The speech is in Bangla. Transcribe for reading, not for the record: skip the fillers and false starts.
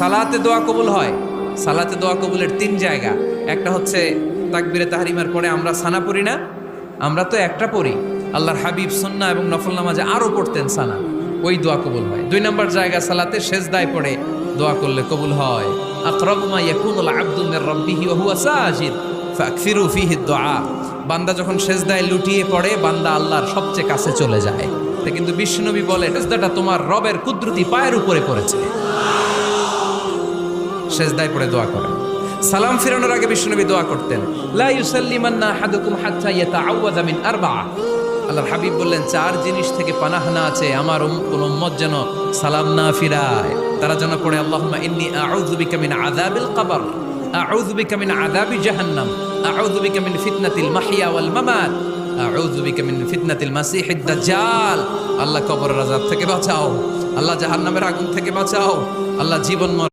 সালাতে দোয়া কবুল হয়। সালাতে দোয়া কবুলের তিন জায়গা। একটা হচ্ছে তাকবীরে তাহরিমার পরে আমরা সানা পড়ি না, আমরা তো একটা পড়ি, আল্লাহর হাবিব সুন্নাহ এবং নফল নামাজে আরো পড়তেন সানা, ওই দোয়া কবুল হয়। দুই নম্বর জায়গা সালাতে সেজদায় পড়ে দোয়া করলে কবুল হয়। আকরাবু মা ইয়াকুনুল আবদু মির রাব্বিহি ওয়া হুয়া সাজিদ ফাকসিরু ফীহি দুআ। বান্দা যখন সেজদায় লুটিয়ে পড়ে বান্দা আল্লাহর সবচেয়ে কাছে চলে যায়। তা কিন্তু বিশ্বনবী বলে সেজদাটা তোমার রবের কুদরতি পায়ের উপরে পড়েছে। সেজদায় পড়ে দোয়া করেন। সালাম ফিরানোর আগে বিশ্বনবী দোয়া করতেন, লা ইউসাল্লিমান্না আহাদুকুম হাত্তা ইয়াতাআওয়াযা মিন আরবা'a। আল্লাহর হাবিব বললেন, চার জিনিস থেকে পানাহ না আছে আমার কোন উম্মত যেন সালাম না ফিরায়। তারা যেন পড়ে আল্লাহুম্মা ইন্নী আউযু বিকা মিন আযাবিল কবর, আউযু বিকা মিন আযাবি জাহান্নাম, আউযু বিকা মিন ফিতনাতিল মাহইয়া ওয়াল মামাত, আউযু বিকা মিন ফিতনাতিল মাসিহিদ দাজ্জাল। আল্লাহ কবরের আযাব থেকে বাঁচাও, আল্লাহ জাহান্নামের আগুন থেকে বাঁচাও, আল্লাহ জীবন